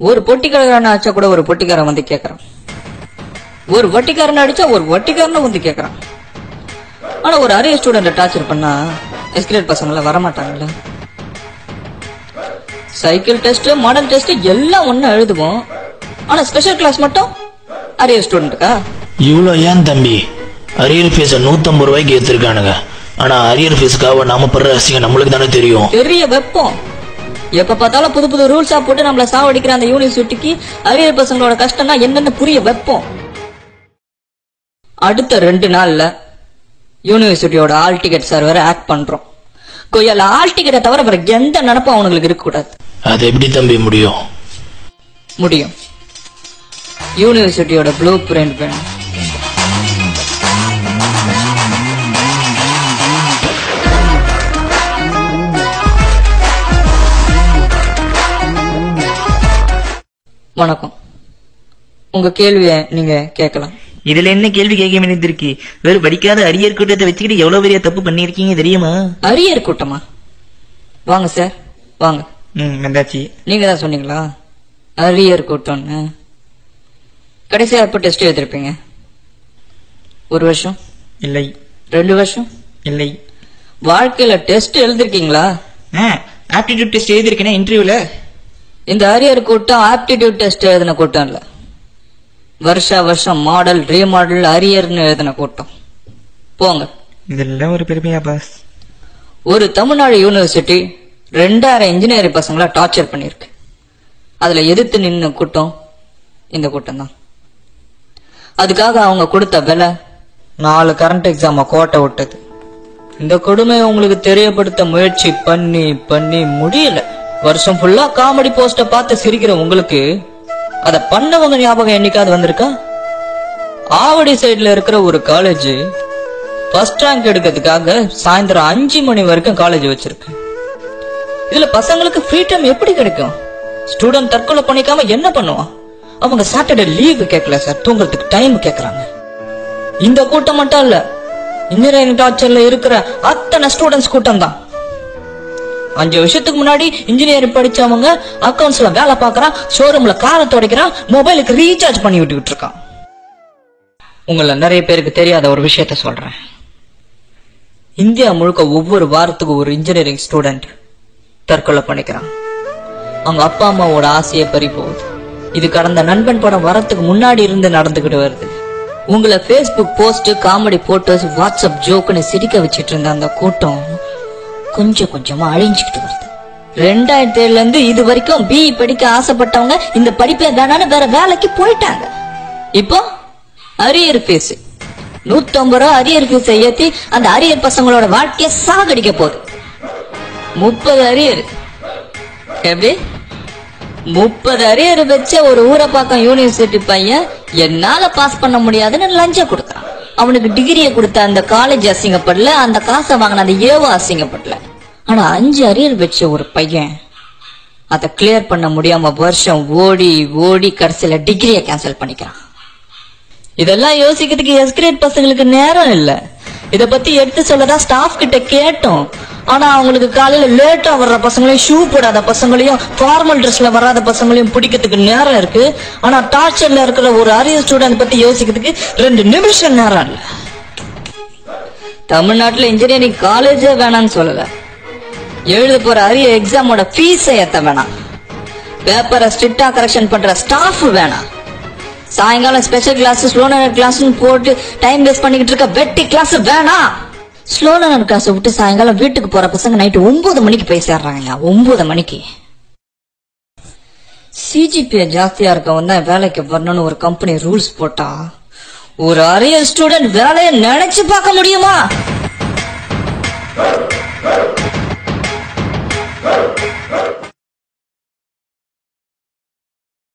ஒரு பொட்டிக்காரன் அடிச்சா கூட ஒரு பொட்டிக்காரன் வந்து கேக்குறான், ஒரு வட்டிக்காரன் அடிச்சா ஒரு வட்டிக்காரன் வந்து கேக்குறான். ஆனா ஒரு அரிய ஸ்டூடெண்ட் டார்ச்சர் பண்ணா எஸ்கிரேட் பசங்கள வரமாட்டாங்கல்ல. சைக்கிள் டெஸ்ட், மாடல் டெஸ்ட் எல்லாம் ஒண்ணு எழுதுவோம். ஆனா ஸ்பெஷல் கிளாஸ் மட்டும் அரியர் ஸ்டூடெண்ட்டுக்கா? இவ்வளவு ஏன் தம்பி அரியர் ஃபீஸ் 150 ரூபாய்க்கு ஏத்திருக்கானுங்க. ஆனா அரியர் ஃபீஸுக்காக நாம படுற அசிங்கம் நம்மளுக்கு தானே தெரியும். பெரிய வெப்பம். எப்ப பார்த்தாலும் புது புது ரூல்ஸா போட்டு நம்மள சாவடிக்கிற அந்த யூனிவர்சிட்டிக்கு அரியர் பசங்களோட கஷ்டம்னா என்னன்னு புரிய வெப்பம். அடுத்த 2 நாள்ல யூனிவர்சிட்டியோட ஆல் டிக்கெட் சர்வரை ஆக்ட் பண்றோம். கொய்யால ஆல் டிக்கெட்டை தவிர வேற எந்த நினைப்பும் அவங்களுக்கு இருக்க கூடாது. அது எப்படி தம்பி முடியும்? முடியும். யூனிவர்சிட்டியோட ப்ளூ பிரிண்ட் வேணும். வணக்கம். உங்க கேள்விய நீங்க கேட்கலாம். இதுல என்ன கேள்வி கேட்க வேண்டியது இருக்கு? வேறு படிக்காத அரியர் கூட்டத்தை வச்சுக்கிட்டு எவ்வளவு பெரிய தப்பு பண்ணிருக்கீங்க தெரியுமா? அரியர் கூட்டமா? வாங்க சார் வாங்க. வந்தாச்சு. நீங்க தான் சொன்னீங்களா அரியர் கூட்டம்னு? கடைசியா எப்ப டெஸ்ட் எழுதிருப்பீங்க? 1 வருஷம் இல்லை. 2 வருஷம் இல்லை. வாழ்க்கையில டெஸ்ட் எழுதிருக்கீங்களா? ஆப்டிடியூட் டெஸ்ட் எழுதிருக்கேன் இன்டர்வியூல. இந்த அரியர் கூட்டம் ஆப்டிடியூட் டெஸ்ட் எழுதின கூட்டம் இல்ல, வருஷா வருஷம் மாடல் ரீமாடல் அரியர்னு எழுதின கூட்டம். போங்க. இதெல்லாம் ஒரு பெருமையா பாஸ்? ஒரு தமிழ்நாடு யூனிவர்சிட்டி 2000 இன்ஜினியரிங் பசங்கள டார்ச்சர் பண்ணிருக்கு. அதுல எதிர்த்து நின்ன கூட்டம் இந்த கூட்டம் தான். அதுக்காக அவங்க கொடுத்த விலை 4 கரண்ட் எக்ஸாம கோட்டை விட்டது. இந்த கொடுமையை உங்களுக்கு தெரியப்படுத்த முயற்சி பண்ணி பண்ணி முடியல. வருஷம் ஃபுல்லா காமெடி போஸ்ட பார்த்து சிரிக்கிற உங்களுக்கு அத பண்ணவங்க ஞாபகம் என்னைக்காவது வந்திருக்கா? ஆவடி சைடுல இருக்கிற ஒரு காலேஜ் ஃபர்ஸ்ட் ரேங்க் எடுக்கிறதுக்காக சாயந்தரம் 5 மணி வரைக்கும் காலேஜ் வச்சிருக்கு. இதுல பசங்களுக்கு ஃப்ரீ டைம் எப்படி கிடைக்கும்? ஸ்டூடெண்ட் தற்கொலை பண்ணிக்காம என்ன பண்ணுவான்? அவங்க சாட்டர்டே லீவு கேட்கல சார், தூங்குறதுக்கு டைம் கேட்கறாங்க. இந்த கூட்டம் மட்டும் இல்ல, இன்ஜினியரிங் டார்ச்சர்ல இருக்கிற அத்தனை ஸ்டூடெண்ட்ஸ் கூட்டம் தான். 5 வருஷத்துக்கு முன்னாடி இன்ஜினியரிங் படிச்சவங்க அக்கவுண்ட்ஸ்ல வேலை பார்க்கறான், ஷோரூம்ல காரை துடைக்கிறான், மொபைலுக்கு ரீசார்ஜ் பண்ணி விட்டுக்கிட்டு இருக்கான். உங்கள நிறைய பேருக்கு தெரியாத ஒரு விஷயத்த சொல்றேன். இந்தியா முழுக்க ஒவ்வொரு வாரத்துக்கு ஒரு இன்ஜினியரிங் ஸ்டூடெண்ட் தற்கொலை பண்ணிக்கிறான். அவங்க அப்பா அம்மாவோட ஆசையை பறி போகுது. இது கடந்த நண்பன் படம் வரத்துக்கு முன்னாடி இருந்து நடந்துகிட்டு வருது. உங்களை Facebook post, comedy photos, WhatsApp ஜோக்குன்னு சிரிக்க வச்சிட்டு இருந்த அந்த கூட்டம் கொஞ்சம் கொஞ்சமா அழிஞ்சுக்கிட்டு வருது. 2007 இருந்து இது வரைக்கும் பிஇ படிக்க ஆசைப்பட்டவங்க இந்த படிப்பே வேணான்னு வேற வேலைக்கு போயிட்டாங்க. இப்போ அரியர் ஃபீஸ் 150 ரூபா அரியர் ஃபீஸை ஏத்தி அந்த அரியர் பசங்களோட வாழ்க்கைய சாகடிக்க போகுது. 30 அரியர். எப்படி 30 அரியர் வச்ச ஒரு ஊரப்பாக்கம் யூனிவர்சிட்டி பையன் என்னால பாஸ் பண்ண முடியாதுன்னு லஞ்சம் கொடுக்கறான். அவனுக்கு டிகிரியை கொடுத்த அந்த காலேஜ் அசிங்கப்படல, அந்த காசை வாங்கின அந்த ஏவோ அசிங்கப்படல. ஆனா 5 அரியர் வச்ச ஒரு பையன் அதை கிளியர் பண்ண முடியாம வருஷம் ஓடி ஓடி கடைசியில டிகிரியை கேன்சல் பண்ணிக்கிறான். இதெல்லாம் யோசிக்கிறதுக்கு எஸ்கிரேட் பசங்களுக்கு நேரம் இல்ல. இத பத்தி எடுத்து சொல்லதான் ஸ்டாஃப் கிட்ட கேட்டோம். ஆனா அவங்களுக்கு காலையில லேட்டா வர்ற பசங்களையும், ஷூ போடாத பசங்களையும், ஃபார்மல் ட்ரெஸ்ல வராத பசங்களையும் பிடிக்கிறதுக்கு நேரம் இருக்கு. ஆனா டார்ச்சர்ல இருக்கிற ஒரு அரியர் ஸ்டூடெண்ட் பத்தி யோசிக்கிறதுக்கு 2 நிமிஷம் நேரம் இல்ல. தமிழ்நாட்டுல இன்ஜினியரிங் காலேஜே வேணான்னு சொல்லல, எழுத போற அரியர் எக்ஸாமோட ஃபீஸை ஏத்த வேணாம், பேப்பரை ஸ்ட்ரிக்டா கரெக்ஷன் பண்ற ஸ்டாஃப் வேணாம், சாயங்காலம் special class, slow learner class போட்டு டைம் வேஸ்ட் பண்ணிக்கிட்டு இருக்க வெட்டி கிளாஸ் வேணாம். ஸ்லோ லேர்னர் கிளாஸ் விட்டு சாயங்காலம் வீட்டுக்கு போற பசங்க நைட்டு 9 மணிக்கு போய் சேர்றாங்க. 9 மணிக்கு. சிஜிபிஏ ஜாஸ்தியா இருக்கவன் தான் வேலைக்கு வரணும்னு ஒரு கம்பெனி ரூல்ஸ் போட்டா ஒரு அரியர் ஸ்டூடெண்ட் வேலையை நினைச்சு பார்க்க முடியுமா?